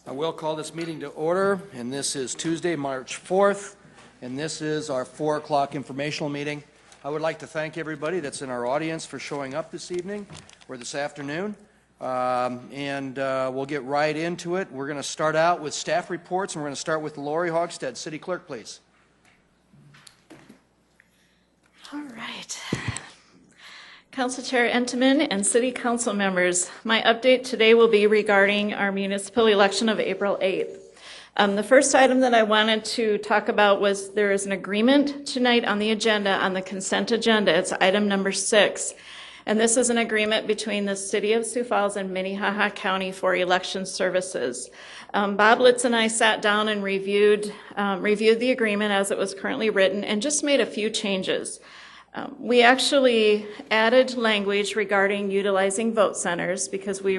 I will call this meeting to order, and this is Tuesday, March 4th, and this is our 4 o'clock informational meeting. I would like to thank everybody that's in our audience for showing up this evening or this afternoon, we'll get right into it. We're going to start out with staff reports, and we're going to start with Lori Hogstead. City Clerk, please. All right. Council Chair Entenmann and City Council members, my update today will be regarding our municipal election of April 8th. The first item that I wanted to talk about was there is an agreement tonight on the agenda, on the consent agenda. It's item number 6. And this is an agreement between the City of Sioux Falls and Minnehaha County for election services. Bob Litz and I sat down and reviewed the agreement as it was currently written and just made a few changes. We actually added language regarding utilizing vote centers because we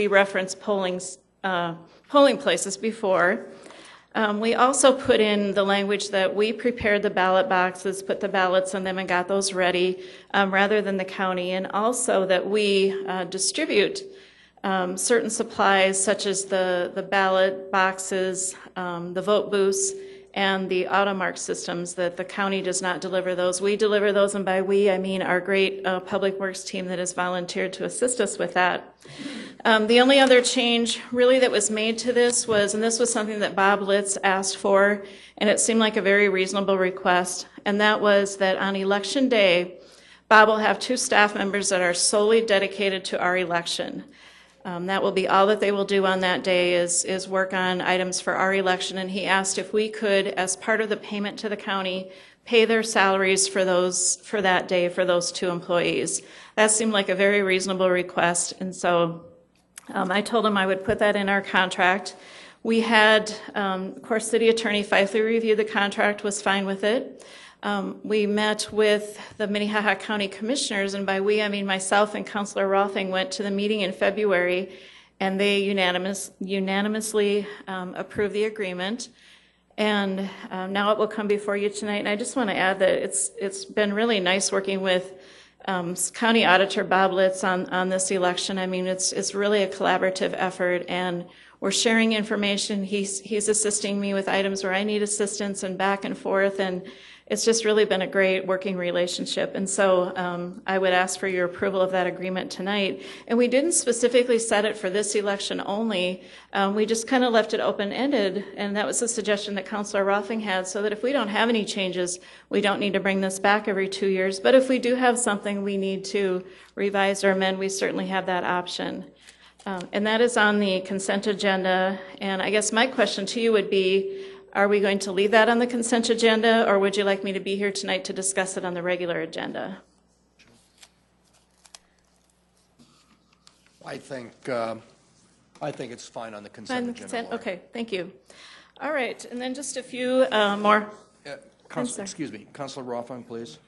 referenced polling places before. We also put in the language that we prepared the ballot boxes, put the ballots in them, and got those ready rather than the county, and also that we distribute certain supplies such as the ballot boxes, the vote booths, and the automark systems, that the county does not deliver those. We deliver those, and by we, I mean our great public works team that has volunteered to assist us with that. The only other change really that was made to this was, and this was something that Bob Litz asked for, and it seemed like a very reasonable request, and that was that on election day, Bob will have 2 staff members that are solely dedicated to our election. That will be all that they will do on that day is work on items for our election, and he asked if we could, as part of the payment to the county, pay their salaries for that day for those 2 employees. That seemed like a very reasonable request, and so I told him I would put that in our contract. We had, of course, City Attorney Fifley review the contract, was fine with it. We met with the Minnehaha County Commissioners, and by we, I mean myself and Councilor Rothing went to the meeting in February, and they unanimously approved the agreement. And now it will come before you tonight. And I just want to add that it's been really nice working with County Auditor Bob Litz on this election. I mean, it's really a collaborative effort, and we're sharing information. He's assisting me with items where I need assistance and back and forth, and it's just really been a great working relationship. And so I would ask for your approval of that agreement tonight. And we didn't specifically set it for this election only. We just kind of left it open-ended, and that was a suggestion that Councilor Rothing had, so that if we don't have any changes, we don't need to bring this back every 2 years. But if we do have something we need to revise or amend, we certainly have that option. And that is on the consent agenda. And I guess my question to you would be, are we going to leave that on the consent agenda, or would you like me to be here tonight to discuss it on the regular agenda? I think it's fine on the consent agenda. Okay, thank you. All right, and then just a few more. Excuse me, Councilor Rothing, please.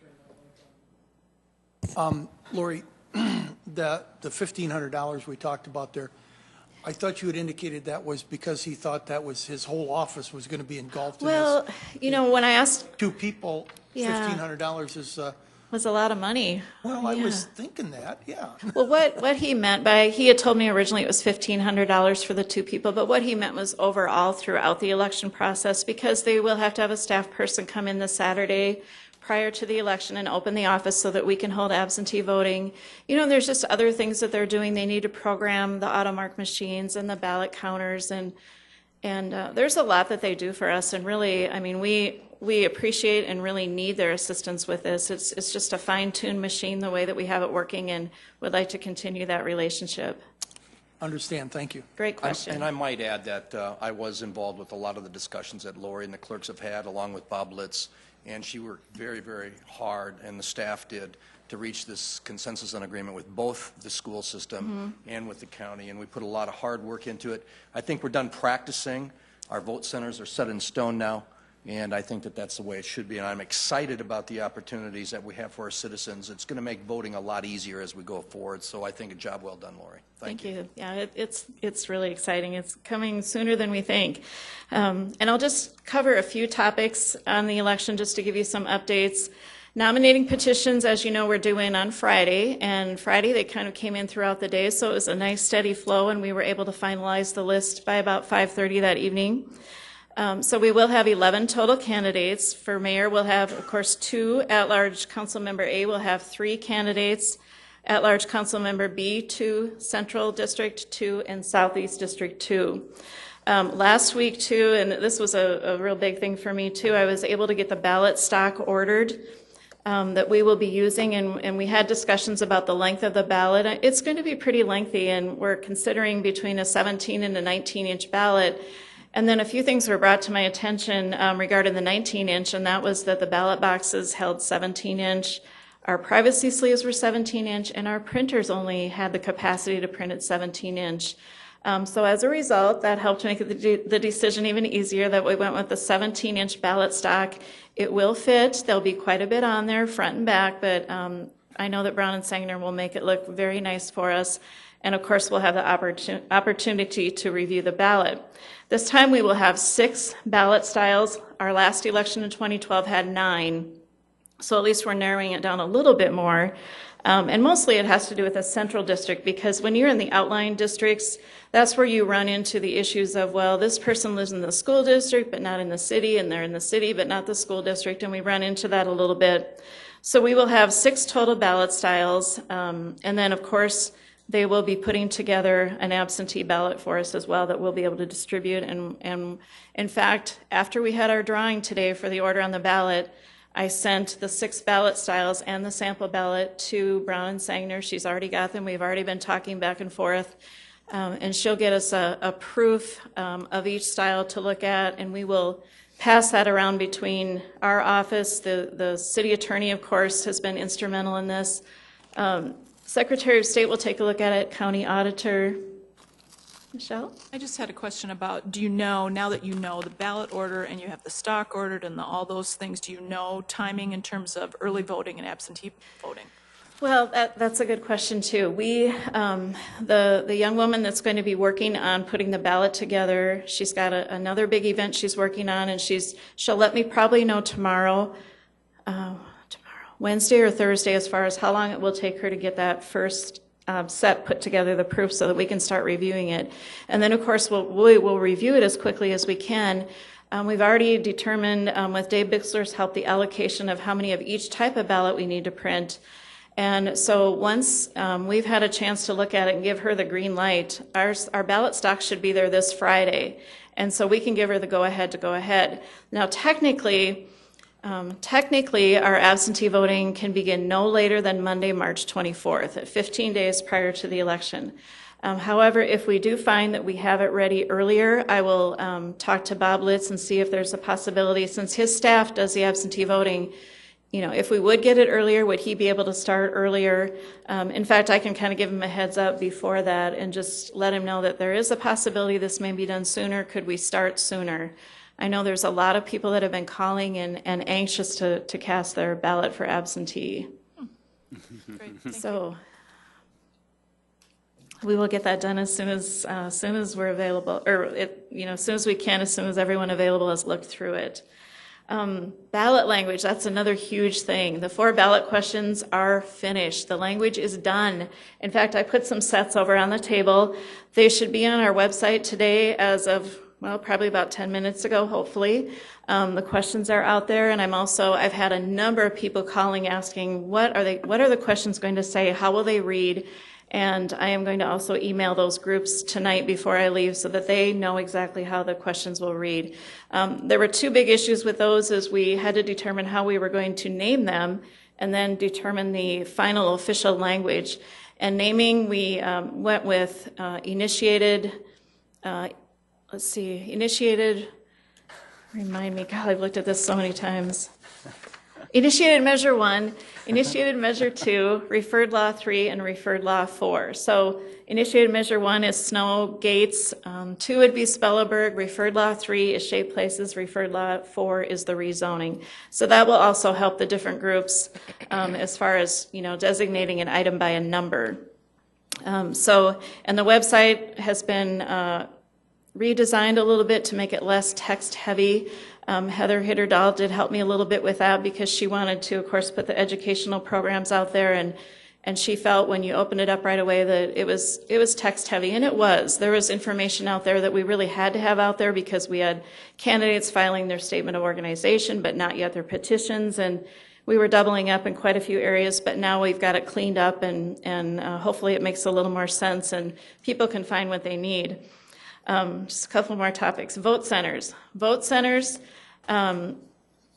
Lori, the $1,500 we talked about there, I thought you had indicated that was because he thought that was his whole office was going to be engulfed in this. Well, you know, when I asked 2 people, $1,500 is was a lot of money. Well, I was thinking that, yeah. Well, what he meant by, he had told me originally it was $1,500 for the 2 people, but what he meant was overall throughout the election process, because they will have to have a staff person come in this Saturday prior to the election and open the office so that we can hold absentee voting. You know, there's just other things that they're doing. They need to program the automark machines and the ballot counters, and there's a lot that they do for us. And really, I mean, we appreciate and really need their assistance with this. It's just a fine-tuned machine the way that we have it working, and would like to continue that relationship. Understand. Thank you. Great question. And I might add that I was involved with a lot of the discussions that Lori and the clerks have had, along with Bob Litz. And she worked very, very hard, and the staff did, to reach this consensus and agreement with both the school system and with the county. And we put a lot of hard work into it. I think we're done practicing. Our vote centers are set in stone now, and I think that that's the way it should be. And I'm excited about the opportunities that we have for our citizens. It's going to make voting a lot easier as we go forward. So I think a job well done, Lori. Thank you. Yeah, it's really exciting. It's coming sooner than we think. And I'll just cover a few topics on the election just to give you some updates. Nominating petitions, as you know, we're due in on Friday, and Friday they kind of came in throughout the day, so it was a nice steady flow, and we were able to finalize the list by about 5:30 that evening. So we will have 11 total candidates. For mayor, we'll have, of course, 2 at-large. Council Member A will have 3 candidates. At-large Council Member B, 2 Central District, 2 and Southeast District 2. Last week, too, and this was a real big thing for me, too, I was able to get the ballot stock ordered that we will be using, and we had discussions about the length of the ballot. It's going to be pretty lengthy, and we're considering between a 17 and a 19-inch ballot. And then a few things were brought to my attention regarding the 19-inch, and that was that the ballot boxes held 17-inch, our privacy sleeves were 17-inch, and our printers only had the capacity to print at 17-inch. So as a result, that helped make the decision even easier that we went with the 17-inch ballot stock. It will fit. There'll be quite a bit on there, front and back, but I know that Brown and Saginaw will make it look very nice for us. And of course, we'll have the opportunity to review the ballot. This time we will have 6 ballot styles. Our last election in 2012 had 9. So at least we're narrowing it down a little bit more. And mostly it has to do with the central district, because when you're in the outlying districts, that's where you run into the issues of, well, this person lives in the school district but not in the city, and they're in the city but not the school district, and we run into that a little bit. So we will have 6 total ballot styles, and then of course they will be putting together an absentee ballot for us as well that we'll be able to distribute. And in fact, after we had our drawing today for the order on the ballot, I sent the 6 ballot styles and the sample ballot to Brown and Saginaw. She's already got them. We've already been talking back and forth. And she'll get us a proof of each style to look at, and we will pass that around between our office. The city attorney, of course, has been instrumental in this. Secretary of State will take a look at it, county auditor. Michelle? I just had a question about, do you know, now that you know the ballot order and you have the stock ordered and all those things, do you know timing in terms of early voting and absentee voting? Well, that's a good question, too. We, the young woman that's going to be working on putting the ballot together, she's got another big event she's working on, and she'll let me probably know tomorrow, Wednesday or Thursday, as far as how long it will take her to get that first set put together, the proof, so that we can start reviewing it. And then, of course, we will review it as quickly as we can. We've already determined, with Dave Bixler's help, the allocation of how many of each type of ballot we need to print. And so once we've had a chance to look at it and give her the green light, our ballot stock should be there this Friday. And so we can give her the go-ahead to go ahead. Now, technically, our absentee voting can begin no later than Monday, March 24th, at 15 days prior to the election. However, if we do find that we have it ready earlier, I will talk to Bob Litz and see if there's a possibility, since his staff does the absentee voting. You know, if we would get it earlier, would he be able to start earlier? In fact, I can kind of give him a heads up before that and just let him know that there is a possibility this may be done sooner. Could we start sooner? I know there's a lot of people that have been calling and anxious to cast their ballot for absentee. Great, So we will get that done as soon as we're available, or as soon as we can, as soon as everyone available has looked through it. Ballot language, that's another huge thing. The 4 ballot questions are finished. The language is done. In fact, I put some sets over on the table. They should be on our website today as of, well, probably about 10 minutes ago, hopefully. The questions are out there, and I've had a number of people calling asking, what are the questions going to say? How will they read? And I am going to also email those groups tonight before I leave so that they know exactly how the questions will read. There were 2 big issues with those, is we had to determine how we were going to name them and then determine the final official language. And naming, we went with initiated, remind me, God, I've looked at this so many times. Initiated Measure 1, Initiated Measure 2, Referred Law 3, and Referred Law 4. So Initiated Measure 1 is snow gates, 2 would be Spellaberg, Referred Law 3 is shade places, Referred Law 4 is the rezoning. So that will also help the different groups as far as, designating an item by a number. And the website has been redesigned a little bit to make it less text-heavy. Heather Hitterdahl did help me a little bit with that because she wanted to, of course, put the educational programs out there, and she felt when you opened it up right away that it was text-heavy, and it was. There was information out there that we really had to have out there because we had candidates filing their statement of organization, but not yet their petitions, and we were doubling up in quite a few areas, but now we've got it cleaned up, and hopefully it makes a little more sense, and people can find what they need. Just a couple more topics. Vote centers. Vote centers,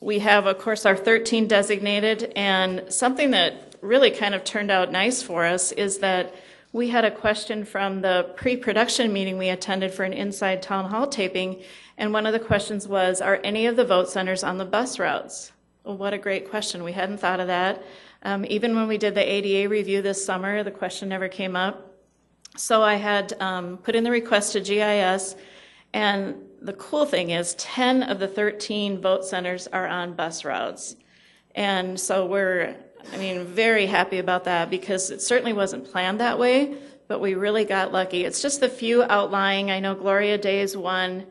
we have, of course, our 13 designated, and something that really kind of turned out nice for us is that we had a question from the pre-production meeting we attended for an Inside Town Hall taping, and one of the questions was, are any of the vote centers on the bus routes? Well, what a great question. We hadn't thought of that. Even when we did the ADA review this summer, the question never came up. So I had put in the request to GIS, and the cool thing is 10 of the 13 vote centers are on bus routes. And so we're, very happy about that because it certainly wasn't planned that way, but we really got lucky. It's just the few outlying. I know Gloria Day is one.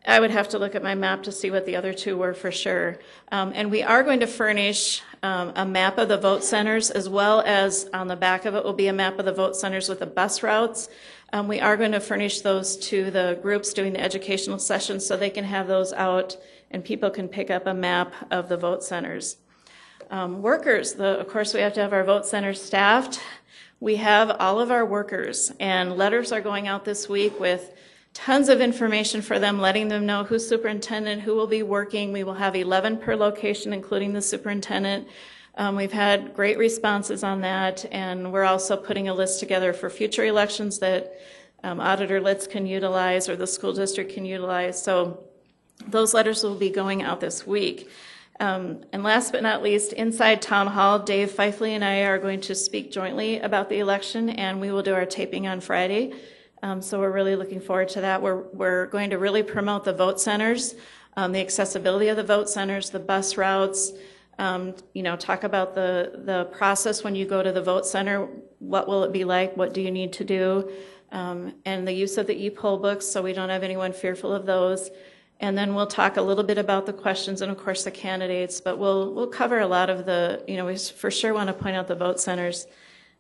I would have to look at my map to see what the other two were for sure. And we are going to furnish a map of the vote centers, as well as on the back of it will be a map of the vote centers with the bus routes. We are going to furnish those to the groups doing the educational sessions so they can have those out and people can pick up a map of the vote centers. Workers, of course we have to have our vote centers staffed. We have all of our workers, and letters are going out this week with tons of information for them, letting them know who's superintendent, who will be working. We will have 11 per location, including the superintendent. We've had great responses on that, and we're also putting a list together for future elections that Auditor Litz can utilize or the school district can utilize. So those letters will be going out this week. And last but not least, inside Town Hall, Dave Fifley and I are going to speak jointly about the election, and we will do our taping on Friday. So we're really looking forward to that. We're going to really promote the vote centers, the accessibility of the vote centers, the bus routes, talk about the process when you go to the vote center. What will it be like? What do you need to do? And the use of the e-poll books so we don't have anyone fearful of those. And then we'll talk a little bit about the questions and, of course, the candidates. But we'll cover a lot of we for sure want to point out the vote centers.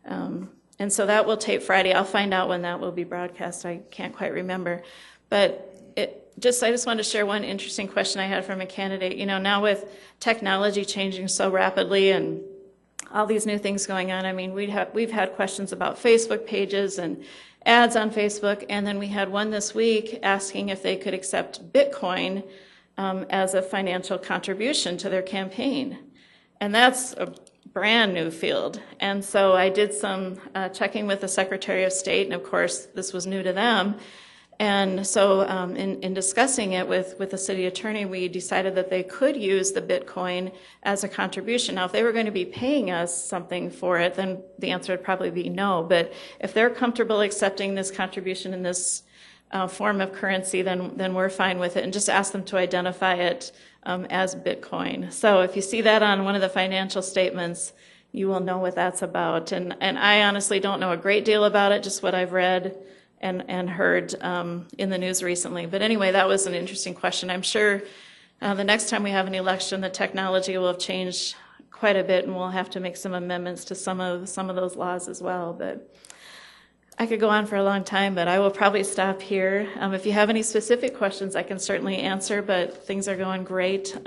And so that will tape Friday. I'll find out when that will be broadcast. I can't quite remember. But I just wanted to share one interesting question I had from a candidate. Now with technology changing so rapidly and all these new things going on, we've had questions about Facebook pages and ads on Facebook, and then we had one this week asking if they could accept Bitcoin as a financial contribution to their campaign. And that's a brand new field. And so I did some checking with the Secretary of State, and of course this was new to them. And so in discussing it with the city attorney, we decided that they could use the Bitcoin as a contribution. Now, if they were going to be paying us something for it, then the answer would probably be no. But if they're comfortable accepting this contribution in this form of currency, then we're fine with it, and just ask them to identify it as Bitcoin. So if you see that on one of the financial statements, you will know what that's about. And I honestly don't know a great deal about it, just what I've read and heard in the news recently. But anyway, that was an interesting question. I'm sure the next time we have an election, the technology will have changed quite a bit, and we'll have to make some amendments to some of those laws as well. But I could go on for a long time, but I will probably stop here. If you have any specific questions, I can certainly answer, but things are going great.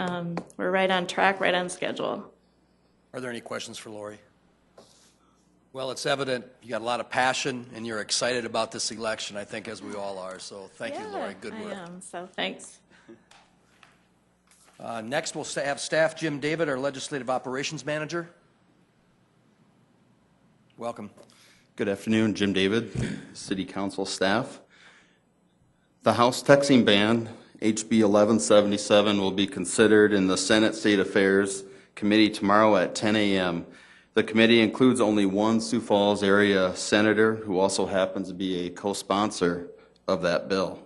We're right on track, right on schedule. Are there any questions for Lori? Well, it's evident you got a lot of passion and you're excited about this election, I think, as we all are. So thank you, Lori. Good work. I am, so thanks. Next, we'll have staff Jim David, our Legislative Operations Manager. Welcome. Good afternoon, Jim David, City Council staff. The House texting ban, HB 1177, will be considered in the Senate State Affairs Committee tomorrow at 10 a.m. The committee includes only one Sioux Falls area senator who also happens to be a co-sponsor of that bill.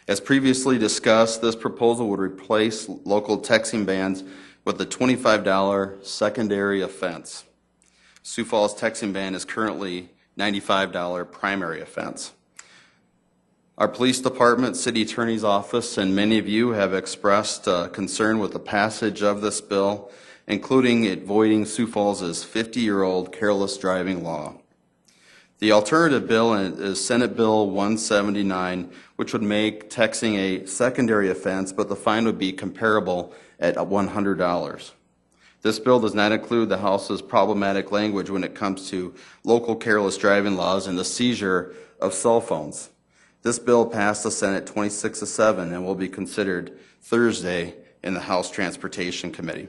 As previously discussed, this proposal would replace local texting bans with a $25 secondary offense. Sioux Falls texting ban is currently $95 primary offense. Our police department, city attorney's office, and many of you have expressed concern with the passage of this bill, including it voiding Sioux Falls' 50-year-old careless driving law. The alternative bill is Senate Bill 179, which would make texting a secondary offense, but the fine would be comparable at $100. This bill does not include the House's problematic language when it comes to local careless driving laws and the seizure of cell phones. This bill passed the Senate 26-7 and will be considered Thursday in the House Transportation Committee.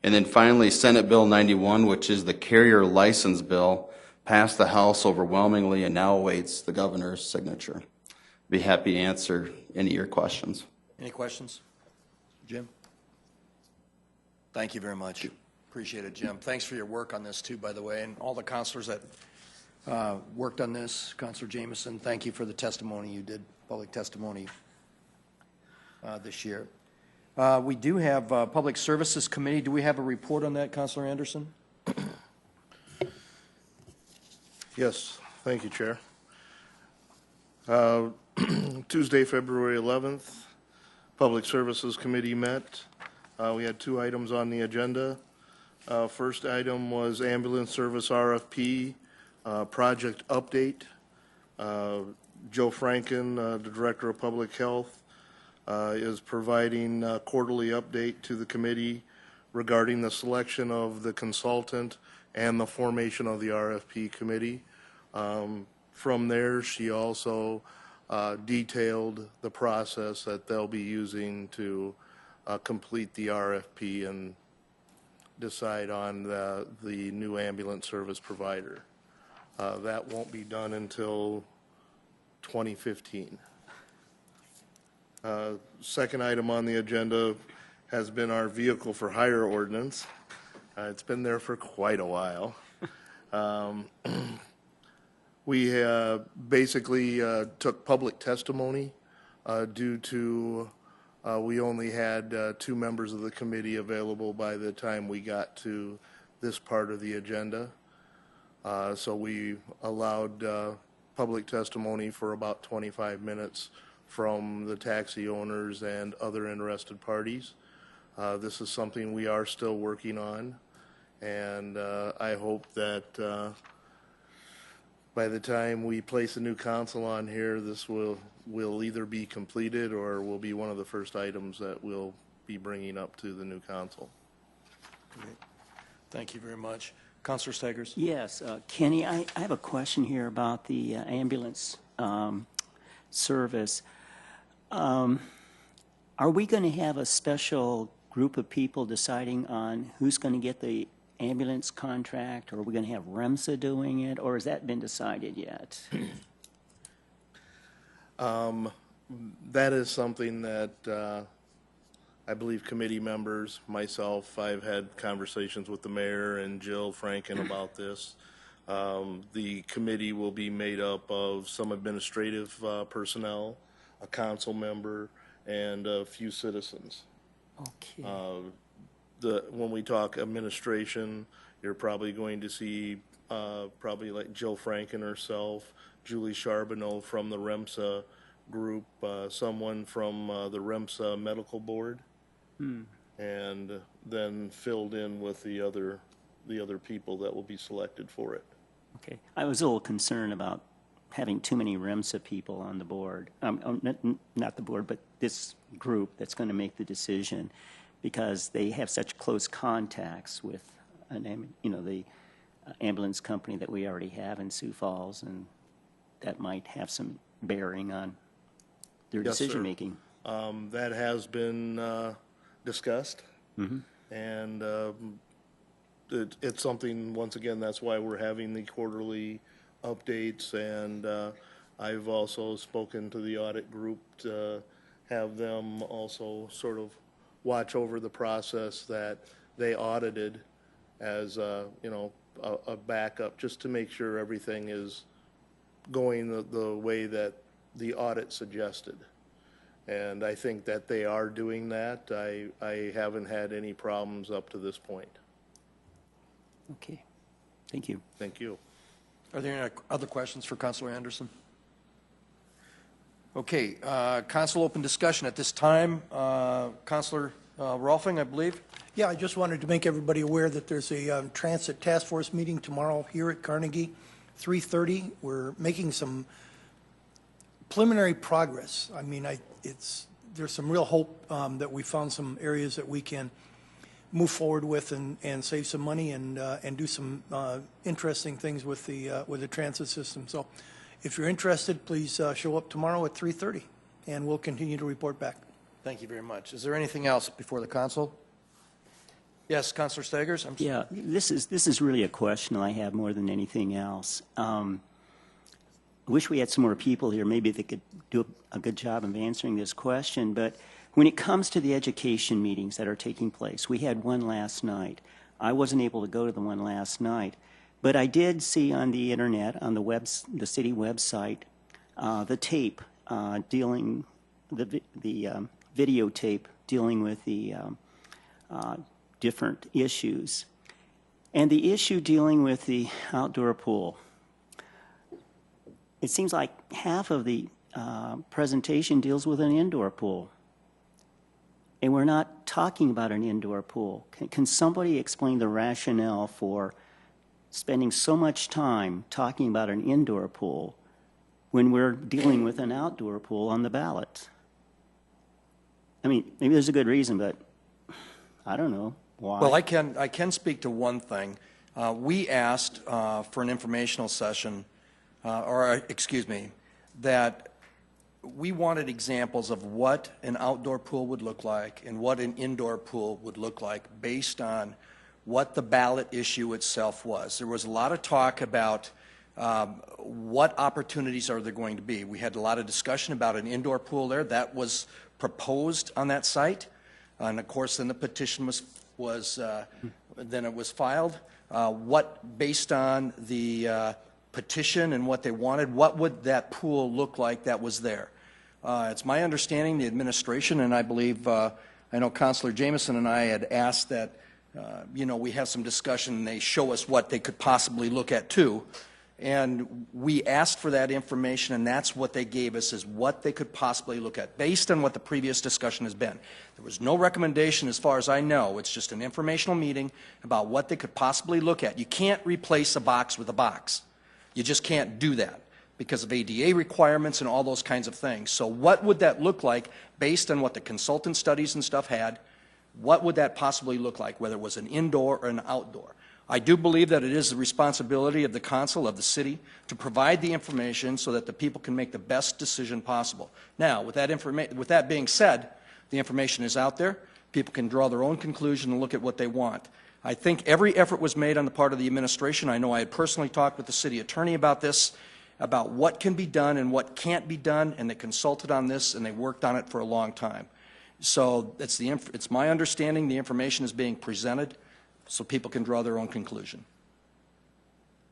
And then finally, Senate Bill 91, which is the carrier license bill, passed the House overwhelmingly and now awaits the governor's signature. Be happy to answer any of your questions. Any questions? Jim? Thank you very much. Appreciate it, Jim. Thanks for your work on this too, by the way, and all the counselors that worked on this. Counselor Jameson, thank you for the testimony you did, public testimony this year. We do have Public Services Committee. Do we have a report on that, Counselor Anderson? Yes, thank you, Chair. Tuesday, February 11th, Public Services Committee met. We had 2 items on the agenda. First item was ambulance service RFP project update. Joe Franken, the Director of Public Health, is providing a quarterly update to the committee regarding the selection of the consultant and the formation of the RFP committee. From there, she also detailed the process that they'll be using to complete the RFP and decide on the new ambulance service provider. That won't be done until 2015. Second item on the agenda has been our vehicle for hire ordinance. It's been there for quite a while. We basically took public testimony due to we only had 2 members of the committee available by the time we got to this part of the agenda. So we allowed public testimony for about 25 minutes from the taxi owners and other interested parties. This is something we are still working on, and I hope that by the time we place a new council on here, this will either be completed or will be one of the first items that we'll be bringing up to the new council. Great. Thank you very much. Councilor Staggers? Yes, Kenny, I have a question here about the ambulance service. Are we going to have a special group of people deciding on who's going to get the ambulance contract, or are we going to have REMSA doing it, or has that been decided yet? That is something that I believe committee members, myself, I've had conversations with the mayor and Jill Franken about this. The committee will be made up of some administrative personnel, a council member, and a few citizens. Okay. When we talk administration, you're probably going to see probably like Jill Franken herself, Julie Charbonneau from the REMSA group, someone from the REMSA medical board, and then filled in with the other people that will be selected for it. Okay. I was a little concerned about having too many REMSA people on the board. Not the board, but this group that's going to make the decision, because they have such close contacts with the ambulance company that we already have in Sioux Falls, and that might have some bearing on their Yes, sir. decision making. That has been discussed, and it's something, once again, that's why we're having the quarterly updates, and I've also spoken to the audit group to have them also sort of watch over the process that they audited as a backup, just to make sure everything is going the way that the audit suggested. And I think that they are doing that. I haven't had any problems up to this point. Okay. Thank you. Thank you. Are there any other questions for Councilor Anderson? Okay, council open discussion at this time. Councilor Rolfing, I believe. Yeah, I just wanted to make everybody aware that there's a Transit Task Force meeting tomorrow here at Carnegie, 3:30. We're making some preliminary progress. I mean, there's some real hope that we found some areas that we can move forward with and save some money and do some interesting things with the transit system. So if you're interested, please show up tomorrow at 3:30, and we'll continue to report back. Thank you very much. Is there anything else before the council? Yes, Councilor Staggers? Yeah, this is really a question I have more than anything else. I wish we had some more people here. Maybe they could do a good job of answering this question. But when it comes to the education meetings that are taking place, we had one last night. I wasn't able to go to the one last night, but I did see on the internet, on the city website, the tape the videotape dealing with the different issues. And the issue dealing with the outdoor pool, it seems like half of the presentation deals with an indoor pool. And we're not talking about an indoor pool. Can somebody explain the rationale for spending so much time talking about an indoor pool when we're dealing with an outdoor pool on the ballot? I mean, maybe there's a good reason, but I don't know why. Well, I can speak to one thing. We asked for an informational session, that we wanted examples of what an outdoor pool would look like and what an indoor pool would look like based on what the ballot issue itself was. There was a lot of talk about what opportunities are there going to be. We had a lot of discussion about an indoor pool there. That was proposed on that site. And of course, then the petition then it was filed. Based on the petition and what they wanted, what would that pool look like that was there? It's my understanding the administration, and I believe, I know Councilor Jameson and I had asked that, we have some discussion and they show us what they could possibly look at too. And we asked for that information, and that's what they gave us, is what they could possibly look at, based on what the previous discussion has been. There was no recommendation as far as I know. It's just an informational meeting about what they could possibly look at. You can't replace a box with a box. You just can't do that because of ADA requirements and all those kinds of things. So what would that look like based on what the consultant studies and stuff had? What would that possibly look like, whether it was an indoor or an outdoor? I do believe that it is the responsibility of the council, of the city, to provide the information so that the people can make the best decision possible. Now, with that being said, the information is out there. People can draw their own conclusion and look at what they want. I think every effort was made on the part of the administration. I know I had personally talked with the city attorney about this, about what can be done and what can't be done, and they consulted on this and they worked on it for a long time. So it's my understanding the information is being presented so people can draw their own conclusion.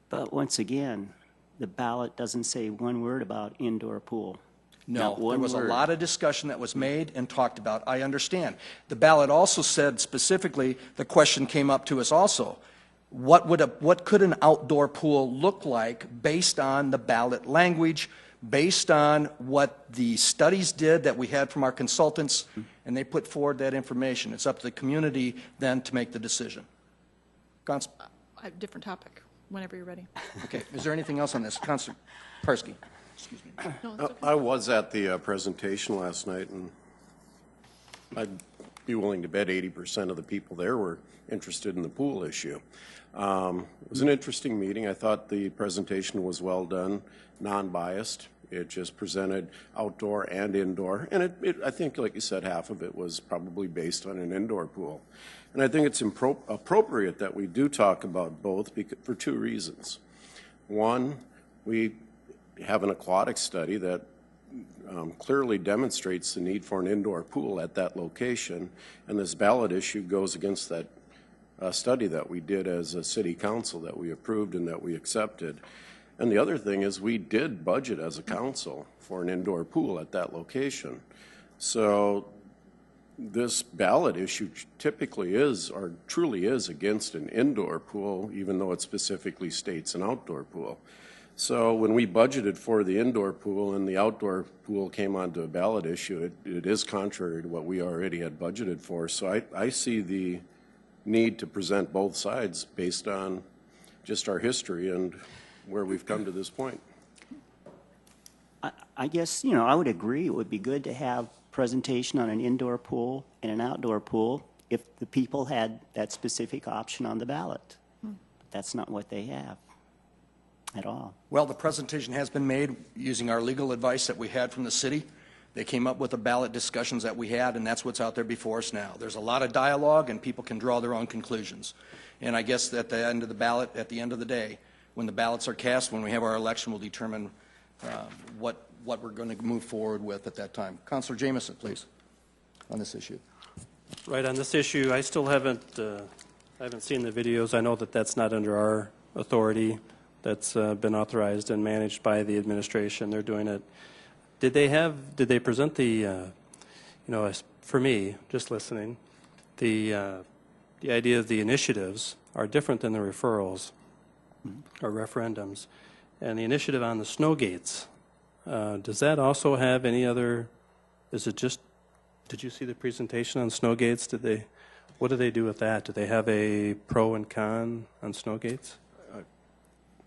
But once again, the ballot doesn't say one word about indoor pool. No, there was a lot of discussion that was made and talked about. I understand. The ballot also said specifically, the question came up to us also, what could an outdoor pool look like based on the ballot language, based on what the studies did that we had from our consultants, and they put forward that information. It's up to the community then to make the decision. I have a different topic, whenever you're ready. Okay, is there anything else on this? Councilor Parsky. Excuse me. No, it's okay. I was at the presentation last night, and I'd be willing to bet 80% of the people there were interested in the pool issue. It was an interesting meeting. I thought the presentation was well done, non-biased. It just presented outdoor and indoor, and I think, like you said, half of it was probably based on an indoor pool. And I think it's appropriate that we do talk about both for two reasons. One, we have an aquatic study that clearly demonstrates the need for an indoor pool at that location, and this ballot issue goes against that study that we did as a city council, that we approved and that we accepted. And the other thing is we did budget as a council for an indoor pool at that location. So this ballot issue typically is, or truly is, against an indoor pool, even though it specifically states an outdoor pool. So when we budgeted for the indoor pool and the outdoor pool came onto a ballot issue, it is contrary to what we already had budgeted for. So I see the need to present both sides based on just our history and where we've come to this point. I guess, you know, I would agree it would be good to have presentation on an indoor pool and an outdoor pool if the people had that specific option on the ballot. But that's not what they have at all. Well, the presentation has been made using our legal advice that we had from the city. They came up with the ballot discussions that we had, and that's what's out there before us now. There's a lot of dialogue, and people can draw their own conclusions. And I guess at the end of the ballot, at the end of the day, when the ballots are cast, when we have our election, we'll determine what we're going to move forward with at that time. Councilor Jamison, please, on this issue. Right, on this issue, I still haven't seen the videos. I know that that's not under our authority. That's been authorized and managed by the administration. They're doing it. Did they present the, you know, for me, just listening, the idea of the initiatives are different than the referrals or referendums. And the initiative on the snow gates, does that also have any other, is it just, did you see the presentation on snow gates? What do they do with that? Do they have a pro and con on snow gates?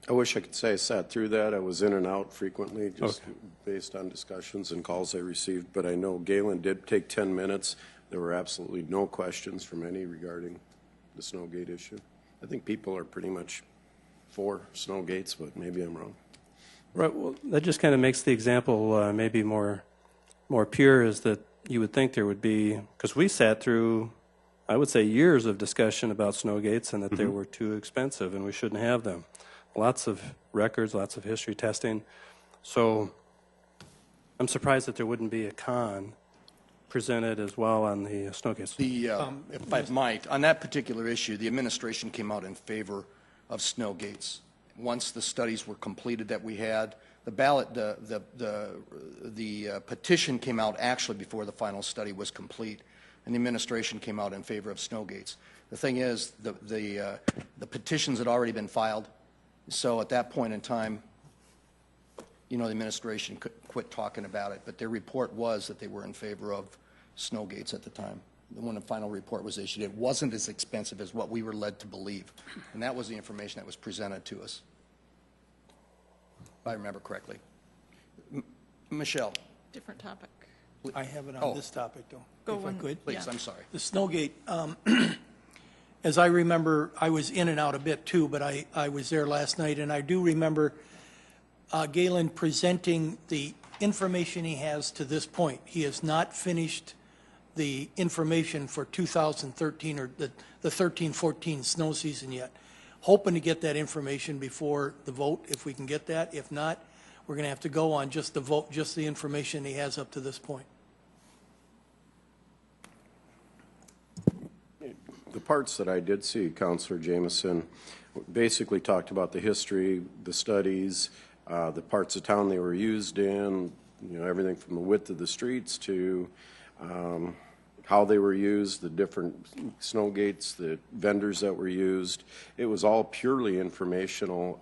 I wish I could say I sat through that. I was in and out frequently, just based on discussions and calls I received. But I know Galen did take 10 minutes. There were absolutely no questions from any regarding the snow gate issue. I think people are pretty much for snow gates, but maybe I'm wrong. Right. Well, that just kind of makes the example maybe more pure. Is that you would think there would be, because we sat through, I would say, years of discussion about snow gates and that they were too expensive and we shouldn't have them. Lots of records, lots of history testing. So I'm surprised that there wouldn't be a con presented as well on the snow gates. If I might, on that particular issue, the administration came out in favor of snow gates. Once the studies were completed that we had, the ballot, the petition came out actually before the final study was complete, and the administration came out in favor of snow gates. The thing is, the petitions had already been filed. So at that point in time, you know, the administration could quit talking about it, but their report was that they were in favor of snow gates at the time. When the final report was issued, it wasn't as expensive as what we were led to believe, and that was the information that was presented to us, if I remember correctly. Michelle. Different topic. I have it on this topic, though, if I could. Please, Yeah. I'm sorry. The Snowgate, as I remember, I was in and out a bit too, but I was there last night, and I do remember Galen presenting the information he has to this point. He has not finished the information for 2013 or the 13-14 snow season yet. Hoping to get that information before the vote, if we can get that. If not, we're going to have to go on just the vote, just the information he has up to this point. The parts that I did see, Councilor Jamison, basically talked about the history, the studies, the parts of town they were used in, you know, everything from the width of the streets to how they were used, the different snow gates, the vendors that were used. It was all purely informational,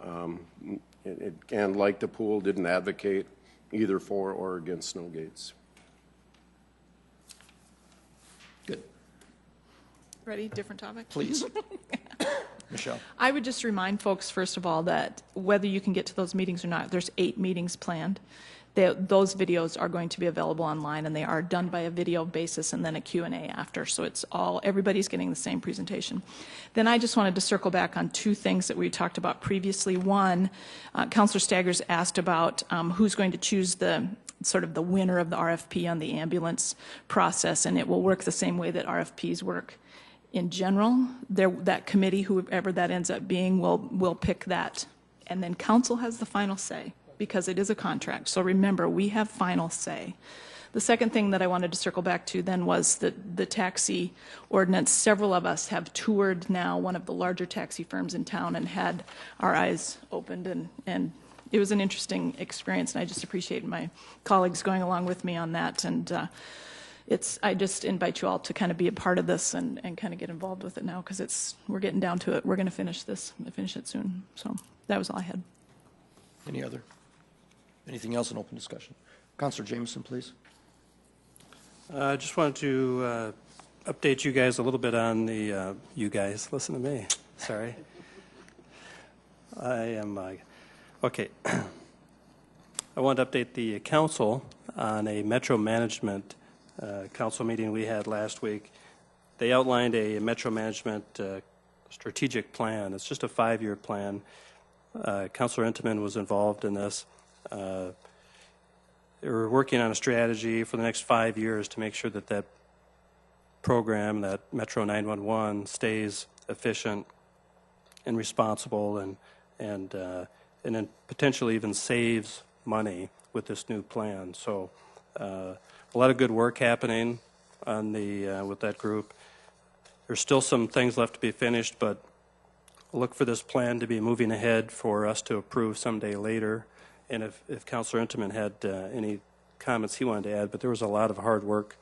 and like the pool, didn't advocate either for or against snow gates. Good. Ready? Different topic? Please. Michelle. I would just remind folks, first of all, that whether you can get to those meetings or not, there's 8 meetings planned. Those videos are going to be available online, and they are done by a video basis and then a Q&A after. So it's all, everybody's getting the same presentation. Then I just wanted to circle back on 2 things that we talked about previously. One, Councilor Staggers asked about who's going to choose the sort of the winner of the RFP on the ambulance process, and it will work the same way that RFPs work. In general, that committee, whoever that ends up being, will pick that. And then council has the final say because it is a contract. So remember, we have final say. The second thing that I wanted to circle back to then was the taxi ordinance. Several of us have toured now one of the larger taxi firms in town and had our eyes opened, and it was an interesting experience, and I just appreciate my colleagues going along with me on that. And I just invite you all to kind of be a part of this and kind of get involved with it now, because we're getting down to it. We're going to finish it soon. So that was all I had. Anything else in open discussion? Counselor Jameson, please. I just wanted to update you guys a little bit on the, you guys, listen to me, sorry. Okay. I want to update the council on a Metro Management council meeting we had last week. They outlined a Metro Management strategic plan. It's just a 5-year plan. Councilor Intiman was involved in this. We're working on a strategy for the next 5 years to make sure that that program, that Metro 911, stays efficient and responsible, and then potentially even saves money with this new plan. So a lot of good work happening on the with that group. There's still some things left to be finished, but look for this plan to be moving ahead for us to approve someday later. And if Councilor Intiman had any comments he wanted to add, but there was a lot of hard work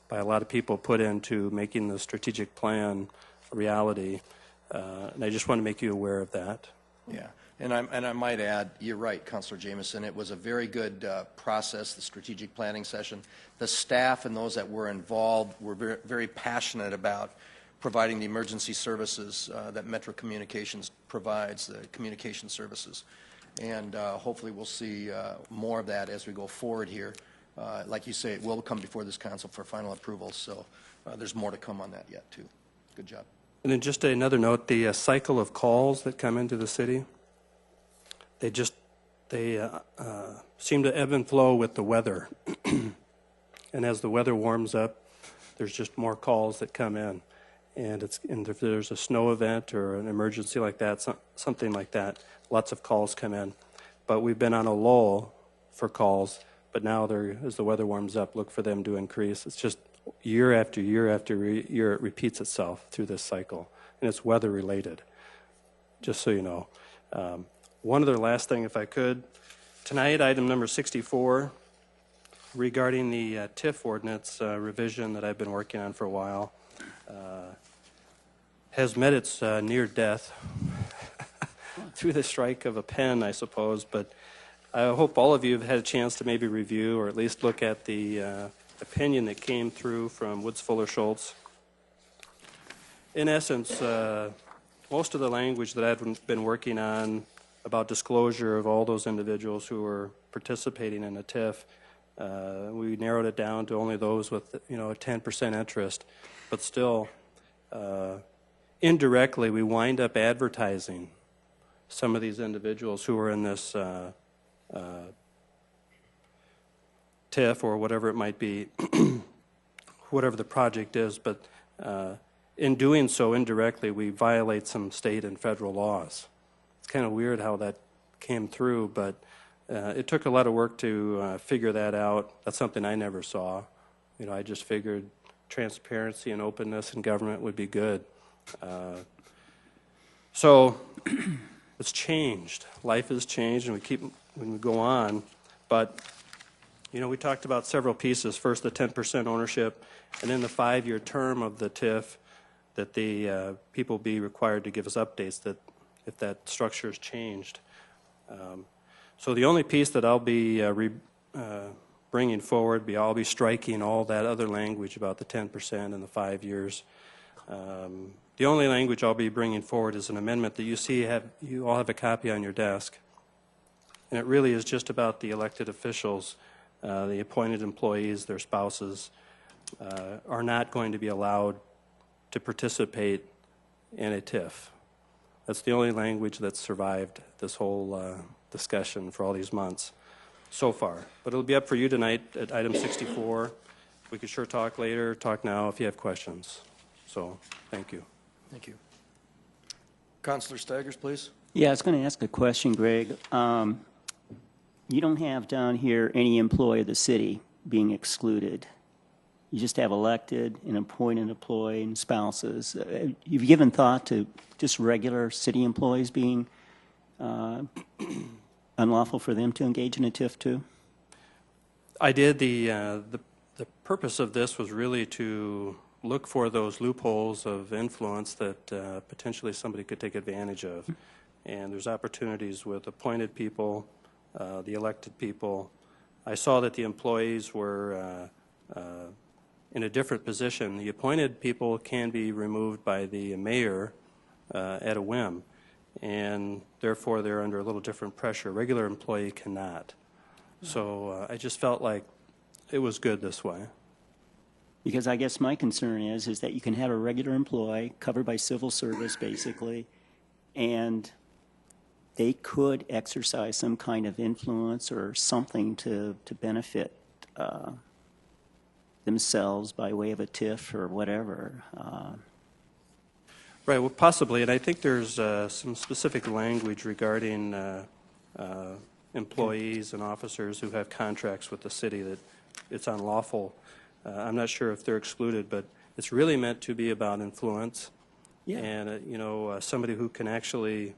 by a lot of people put into making the strategic plan a reality, and I just want to make you aware of that. Yeah, and I might add, you're right, Councilor Jameson. It was a very good process, the strategic planning session. The staff and those that were involved were very, very passionate about providing the emergency services that Metro Communications provides, the communication services. And hopefully we'll see more of that as we go forward here. Like you say, it will come before this council for final approval, so there's more to come on that yet, too. Good job. And then just another note, the cycle of calls that come into the city, they seem to ebb and flow with the weather. And as the weather warms up, there's just more calls that come in. And if there's a snow event or an emergency like that, something like that, lots of calls come in. But we've been on a lull for calls, but now as the weather warms up, look for them to increase. It's just year after year after year, it repeats itself through this cycle, and it's weather related, just so you know. One other last thing, if I could. Tonight, item number 64, regarding the TIF ordinance revision that I've been working on for a while, has met its near death through the strike of a pen, I suppose, but I hope all of you have had a chance to maybe review or at least look at the opinion that came through from Woods Fuller Schultz. In essence, most of the language that I've been working on about disclosure of all those individuals who were participating in a TIF, we narrowed it down to only those with, a 10% interest, but still, indirectly, we wind up advertising some of these individuals who are in this TIF or whatever it might be, whatever the project is, but in doing so indirectly, we violate some state and federal laws. It's kind of weird how that came through, but it took a lot of work to figure that out. That's something I never saw. I just figured transparency and openness in government would be good. So it's changed. Life has changed, and we go on. But we talked about several pieces. First, the 10% ownership, and then the 5-year term of the TIF, that the people be required to give us updates that if that structure has changed. So the only piece that I'll be bringing forward, I'll be striking all that other language about the 10% and the 5 years. The only language I'll be bringing forward is an amendment that you all have a copy on your desk. And it really is just about the elected officials, the appointed employees, their spouses, are not going to be allowed to participate in a TIF. That's the only language that's survived this whole discussion for all these months so far. But it'll be up for you tonight at item 64. We could sure talk later, talk now if you have questions. So, thank you. Thank you. Councilor Staggers, please. Yeah, I was going to ask a question, Greg. You don't have down here any employee of the city being excluded. You just have elected and appointed employee and spouses. You've given thought to just regular city employees being unlawful for them to engage in a TIF too? I did. The purpose of this was really to look for those loopholes of influence that potentially somebody could take advantage of. And there's opportunities with appointed people the elected people. I saw that the employees were in a different position. The appointed people can be removed by the mayor at a whim, and therefore they're under a little different pressure. A regular employee cannot. So I just felt like it was good this way. Because I guess my concern is that you can have a regular employee covered by civil service, basically, and they could exercise some kind of influence or something to benefit themselves by way of a TIF or whatever. Right, well, possibly, and I think there's some specific language regarding employees and officers who have contracts with the city that it's unlawful. I'm not sure if they're excluded, but it's really meant to be about influence. Yeah. And, somebody who can actually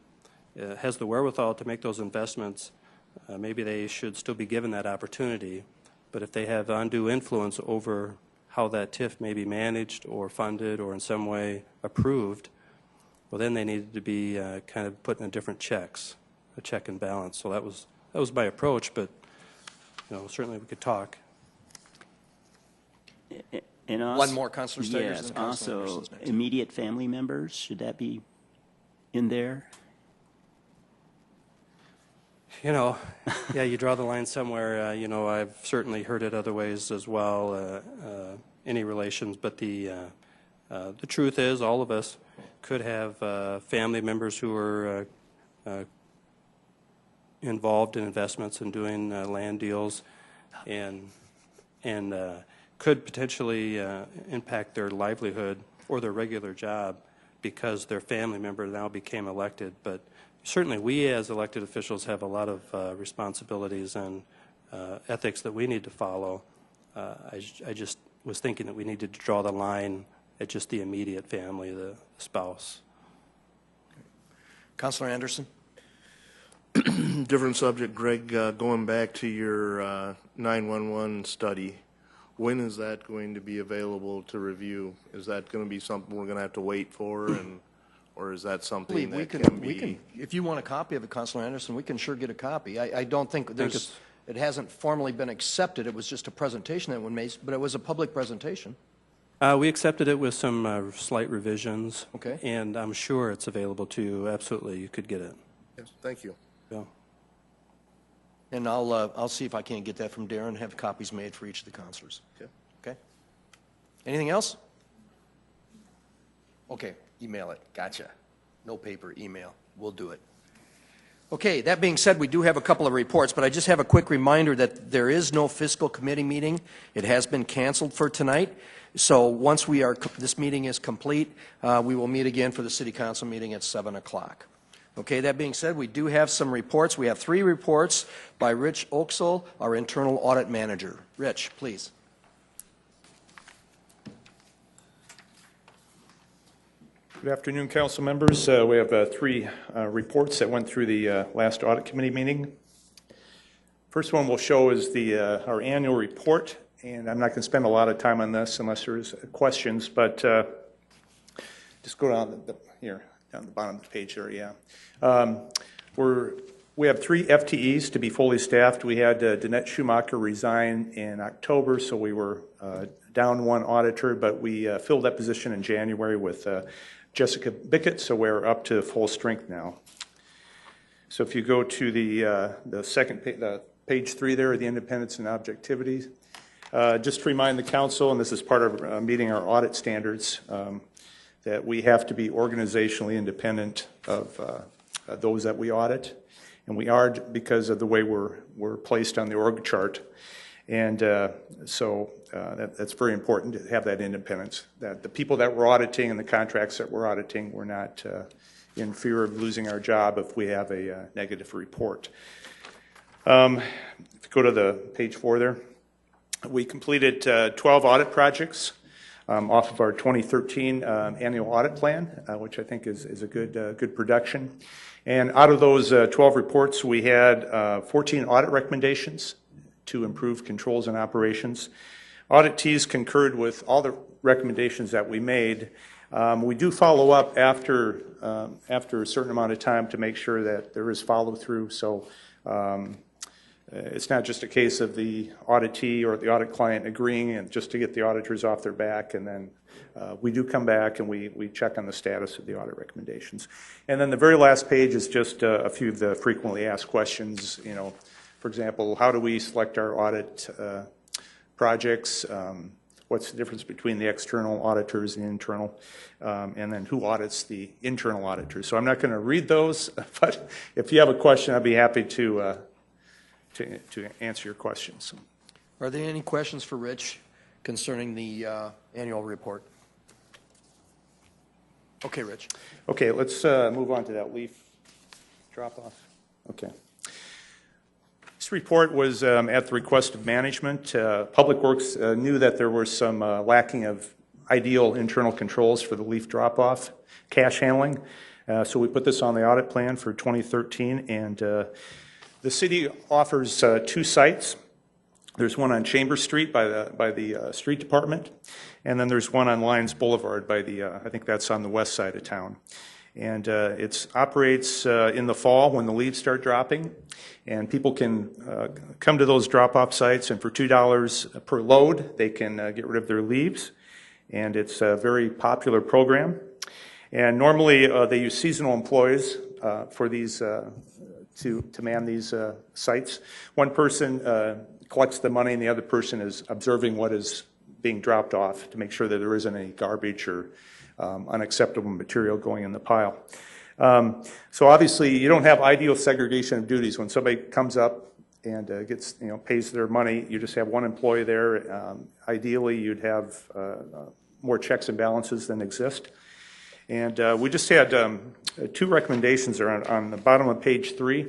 has the wherewithal to make those investments, maybe they should still be given that opportunity. But if they have undue influence over how that TIF may be managed or funded or in some way approved, well, then they needed to be kind of put in a different a check and balance. So that was my approach, but certainly we could talk. And also, One more, Councilor Stegers. Yes, and Councilor also Anderson's next. immediate family members, should that be in there? Yeah, you draw the line somewhere. I've certainly heard it other ways as well, any relations. But the truth is, all of us could have family members who are involved in investments and doing land deals, and could potentially impact their livelihood or their regular job because their family member now became elected. But certainly we as elected officials have a lot of responsibilities and ethics that we need to follow. I just was thinking that we needed to draw the line at just the immediate family, the spouse. Councilor Anderson? Different subject, Greg, going back to your 911 study, when is that going to be available to review? Is that going to be something we're going to have to wait for, or is that something that can be? If you want a copy of it, Councilor Anderson, we can sure get a copy. I don't think it hasn't formally been accepted. It was just a presentation that was made, but it was a public presentation. We accepted it with some slight revisions. Okay. And I'm sure it's available to you. Absolutely, you could get it. Yes, thank you. Yeah. And I'll see if I can't get that from Darren and have copies made for each of the councilors. Okay. Okay? Anything else? Okay, email it. Gotcha. No paper, email. We'll do it. Okay, that being said, we do have a couple of reports, but I just have a quick reminder that there is no fiscal committee meeting. It has been canceled for tonight. So once this meeting is complete, we will meet again for the city council meeting at 7 o'clock. Okay, that being said, we do have some reports. We have 3 reports by Rich Oaksel, our internal audit manager. Rich, please. Good afternoon, council members. We have 3 reports that went through the last audit committee meeting. First one we'll show is our annual report, and I'm not going to spend a lot of time on this unless there's questions, but just go down down the bottom of the page there, yeah. We have 3 FTEs to be fully staffed. We had Danette Schumacher resign in October, so we were down 1 auditor, but we filled that position in January with Jessica Bickett, so we're up to full strength now. So if you go to the second page, page 3 there, the independence and objectivity, just to remind the council, and this is part of meeting our audit standards, that we have to be organizationally independent of those that we audit, and we are because of the way we're placed on the org chart, and so that's very important to have that independence. That the people that we're auditing and the contracts that we're auditing, we're not in fear of losing our job if we have a negative report. If you go to the page 4 there, we completed 12 audit projects off of our 2013 annual audit plan, which I think is a good production. And out of those 12 reports, we had 14 audit recommendations to improve controls and operations. Auditees concurred with all the recommendations that we made. We do follow up after a certain amount of time to make sure that there is follow through. So it's not just a case of the auditee or the audit client agreeing and just to get the auditors off their back, and then we do come back and we check on the status of the audit recommendations. And then the very last page is just a few of the frequently asked questions. You know, for example, how do we select our audit projects? What's the difference between the external auditors and the internal? And then who audits the internal auditors? So I'm not going to read those, but if you have a question, I'd be happy to answer your questions. Are there any questions for Rich concerning the annual report? Okay, Rich. Okay, let's move on to that leaf drop-off. Okay. This report was at the request of management. Public Works knew that there was some lacking of ideal internal controls for the leaf drop-off cash handling. So we put this on the audit plan for 2013, and the city offers 2 sites. There's one on Chambers Street by the street department, and then there's one on Lyons Boulevard by the, I think that's on the west side of town. And it operates in the fall when the leaves start dropping, and people can come to those drop-off sites, and for $2 per load, they can get rid of their leaves. And it's a very popular program. And normally they use seasonal employees for these to man these sites. One person collects the money, and the other person is observing what is being dropped off to make sure that there isn't any garbage or unacceptable material going in the pile. So obviously, you don't have ideal segregation of duties. When somebody comes up and gets, pays their money, you just have one employee there. Ideally, you'd have more checks and balances than exist. And we just had 2 recommendations there on the bottom of page 3.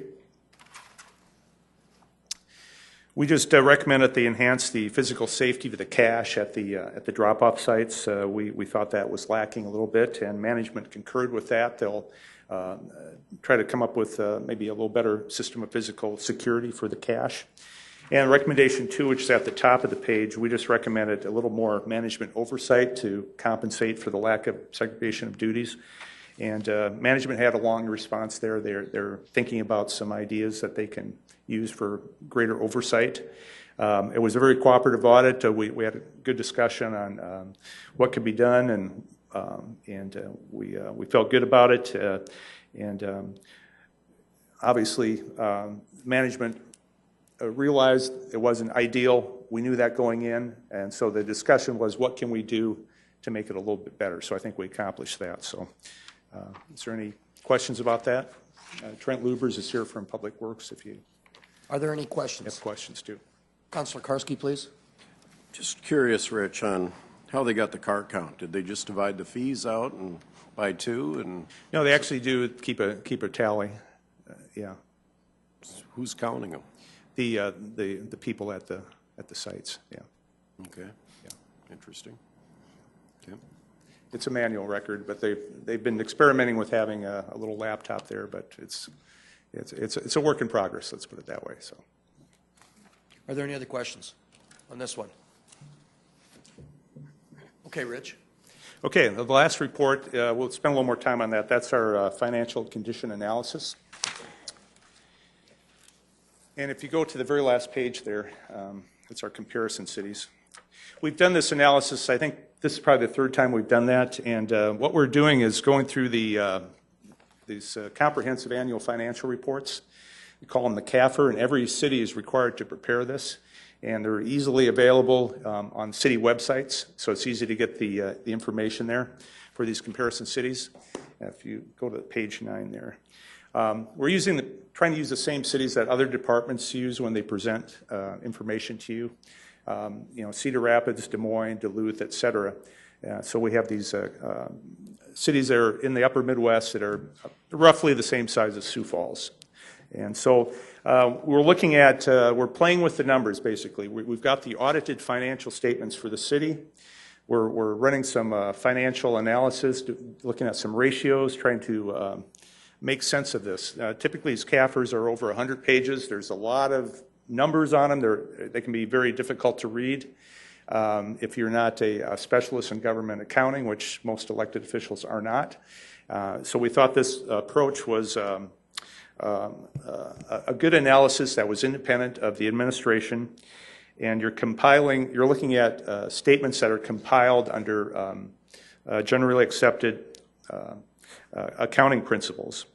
We just recommend that they enhance the physical safety of the cash at the drop-off sites. We thought that was lacking a little bit, and management concurred with that. They'll try to come up with maybe a little better system of physical security for the cash. And recommendation 2, which is at the top of the page, we just recommended a little more management oversight to compensate for the lack of segregation of duties. And management had a long response there. They're thinking about some ideas that they can use for greater oversight. It was a very cooperative audit. We had a good discussion on what could be done, and we felt good about it. Obviously, management realized it wasn't ideal. We knew that going in, and so the discussion was, what can we do to make it a little bit better? So I think we accomplished that. So is there any questions about that? Trent Lubers is here from Public Works if you Are there any questions? have questions too. Councilor Karski, please. Just curious, Rich, on how they got the car count. Did they just divide the fees out and by 2? And No, they actually do keep a tally. Yeah, who's counting them? the people at the sites. Yeah, Okay. Yeah. Interesting. Okay. it's a manual record, but they've been experimenting with having a little laptop there, but it's a work in progress. Let's put it that way. So, Are there any other questions on this one? Okay, Rich. okay, the last report, we'll spend a little more time on that. That's our financial condition analysis. And if you go to the very last page there, it's our comparison cities. We've done this analysis, I think this is probably the 3rd time we've done that, and what we're doing is going through these comprehensive annual financial reports. We call them the CAFR, and every city is required to prepare this, and they're easily available on city websites, so it's easy to get the information there for these comparison cities. If you go to page 9 there. We're trying to use the same cities that other departments use when they present information to you. Cedar Rapids, Des Moines, Duluth, et cetera. So we have these cities that are in the upper Midwest that are roughly the same size as Sioux Falls. And so we're looking at, we're playing with the numbers basically. We've got the audited financial statements for the city. We're running some financial analysis, looking at some ratios, trying to make sense of this. Typically, these CAFRs are over 100 pages. There's a lot of numbers on them. They can be very difficult to read if you're not a specialist in government accounting, which most elected officials are not. So we thought this approach was a good analysis that was independent of the administration, and you're looking at statements that are compiled under generally accepted accounting principles.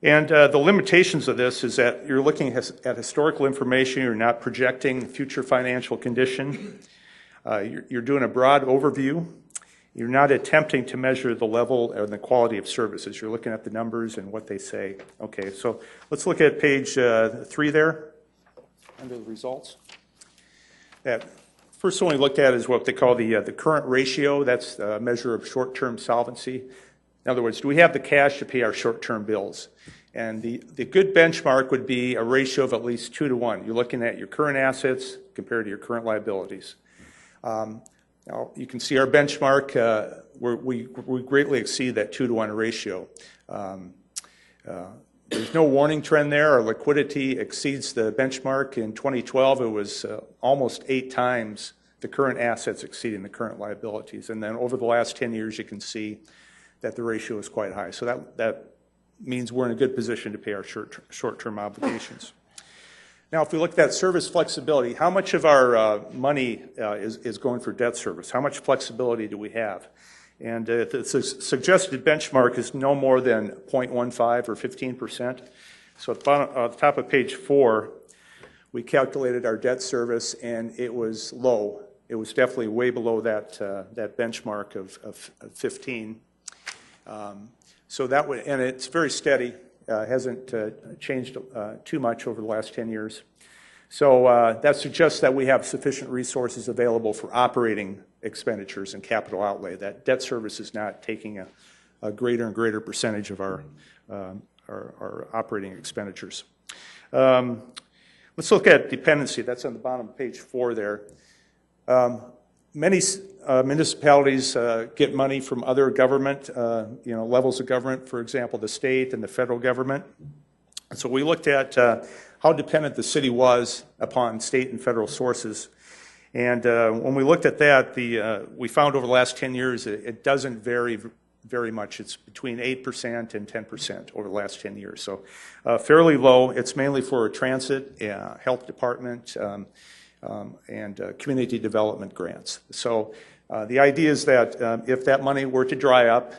And the limitations of this is that you're looking at historical information, you're not projecting future financial condition, you're doing a broad overview, you're not attempting to measure the level and the quality of services, you're looking at the numbers and what they say. Okay, so let's look at page 3 there, under the results. That first one we looked at is what they call the current ratio. That's a measure of short-term solvency. In other words, do we have the cash to pay our short-term bills? And the good benchmark would be a ratio of at least 2 to 1. You're looking at your current assets compared to your current liabilities. Now, you can see our benchmark, we greatly exceed that 2 to 1 ratio. There's no warning trend there. Our liquidity exceeds the benchmark. In 2012, it was almost 8 times the current assets exceeding the current liabilities. And then over the last 10 years, you can see that the ratio is quite high. So that means we're in a good position to pay our short-term obligations. Now, if we look at that service flexibility, how much of our money is going for debt service? How much flexibility do we have? And the suggested benchmark is no more than 0.15 or 15%. So at the top of page 4, we calculated our debt service, and it was low. It was definitely way below that benchmark of 15. So that would, and it's very steady. Hasn't changed too much over the last 10 years. So that suggests that we have sufficient resources available for operating expenditures and capital outlay. That debt service is not taking a greater and greater percentage of our operating expenditures. Let's look at dependency. That's on the bottom of page 4 there. Many municipalities get money from other government, levels of government, for example, the state and the federal government. So we looked at how dependent the city was upon state and federal sources. And when we looked at that, we found over the last 10 years it doesn't vary very much. It's between 8% and 10% over the last 10 years. So fairly low. It's mainly for transit, health department, and community development grants. So the idea is that if that money were to dry up,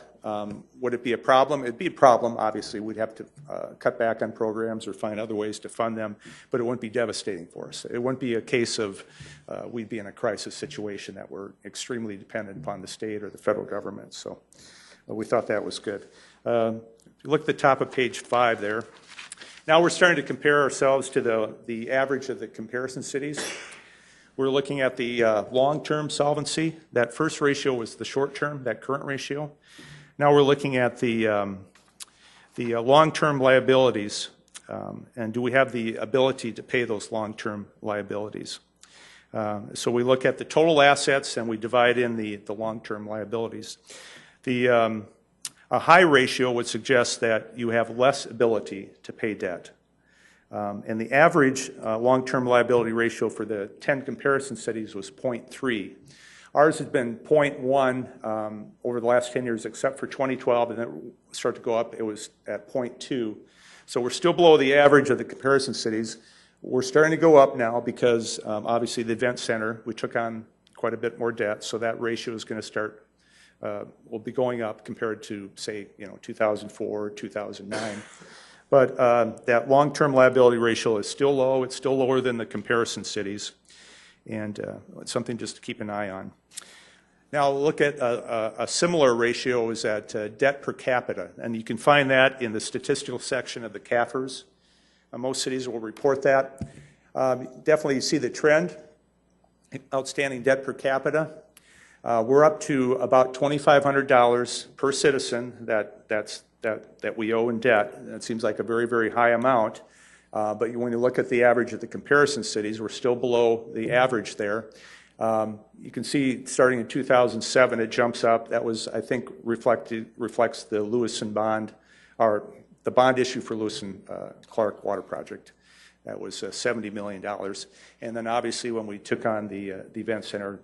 would it be a problem? It'd be a problem, obviously. We'd have to cut back on programs or find other ways to fund them, but it wouldn't be devastating for us. It wouldn't be a case of we'd be in a crisis situation that we're extremely dependent upon the state or the federal government. So we thought that was good. If you look at the top of page 5 there, now we're starting to compare ourselves to the average of the comparison cities. We're looking at the long-term solvency. That first ratio was the short-term, that current ratio. Now we're looking at the long-term liabilities, and do we have the ability to pay those long-term liabilities? So we look at the total assets and we divide in the long-term liabilities. A high ratio would suggest that you have less ability to pay debt. And the average long-term liability ratio for the 10 comparison cities was 0.3. Ours has been 0.1 over the last 10 years, except for 2012, and then it started to go up. It was at 0.2. So we're still below the average of the comparison cities. We're starting to go up now because obviously the event center, we took on quite a bit more debt, so that ratio is going to start, will be going up compared to, say, 2004, 2009. But that long-term liability ratio is still low. It's still lower than the comparison cities, and it's something just to keep an eye on. Now look at a similar ratio is at debt per capita, and you can find that in the statistical section of the CAFRs. Most cities will report that. Definitely you see the trend, outstanding debt per capita. We're up to about $2,500 per citizen that we owe in debt. That seems like a very, very high amount. But when you look at the average of the comparison cities, we're still below the average there. You can see starting in 2007, it jumps up. That was, I think, reflects the Lewis and bond, or the bond issue for Lewis and Clark Water Project. That was $70 million. And then obviously when we took on the event center,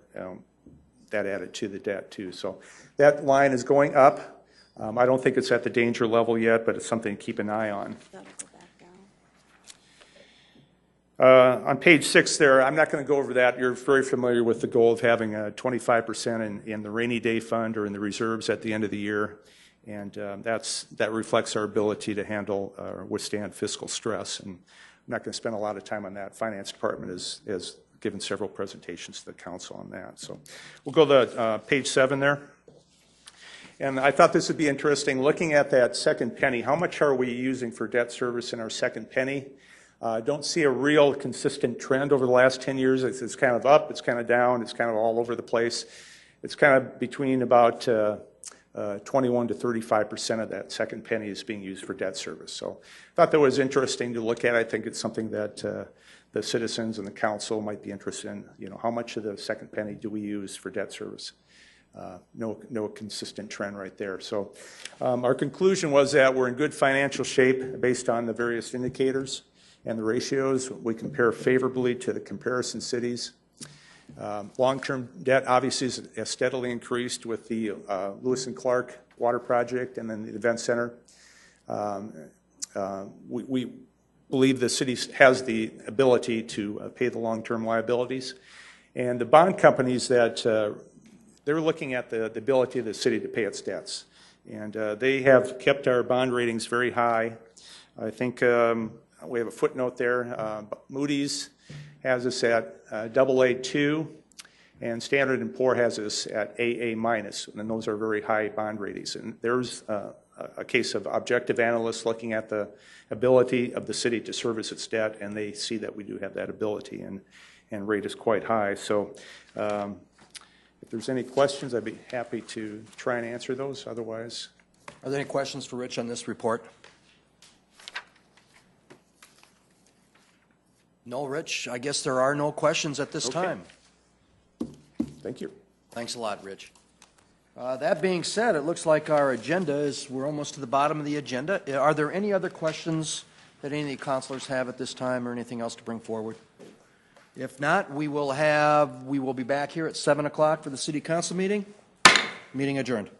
that added to the debt too. So that line is going up. I don't think it's at the danger level yet, but it's something to keep an eye on. On page 6 there, I'm not going to go over that. You're very familiar with the goal of having 25% in the rainy day fund or in the reserves at the end of the year. And that reflects our ability to handle or withstand fiscal stress. And I'm not going to spend a lot of time on that. Finance Department has given several presentations to the council on that. So we'll go to page 7 there. And I thought this would be interesting. Looking at that second penny, how much are we using for debt service in our second penny? I don't see a real consistent trend over the last 10 years. It's kind of up, it's kind of down, it's kind of all over the place. It's kind of between about 21 to 35% of that second penny is being used for debt service. So I thought that was interesting to look at. I think it's something that the citizens and the council might be interested in. You know, how much of the second penny do we use for debt service? No consistent trend right there. So our conclusion was that we're in good financial shape based on the various indicators and the ratios. We compare favorably to the comparison cities. Long-term debt obviously has steadily increased with the Lewis and Clark water project and then the event center. We believe the city has the ability to pay the long-term liabilities. And the bond companies that they're looking at the ability of the city to pay its debts. And they have kept our bond ratings very high. I think we have a footnote there. Moody's has us at AA2, and Standard & Poor's has us at AA-, and those are very high bond ratings. And there's a case of objective analysts looking at the ability of the city to service its debt, and they see that we do have that ability, and rate is quite high. So if there's any questions, I'd be happy to try and answer those. Otherwise, Are there any questions for Rich on this report? No, Rich, I guess there are no questions at this time. Thank you. Thanks a lot, Rich. That being said, it looks like our agenda is, we're almost to the bottom of the agenda. Are there any other questions that any of the councilors have at this time or anything else to bring forward? If not, we will be back here at 7 o'clock for the city council meeting. Meeting adjourned.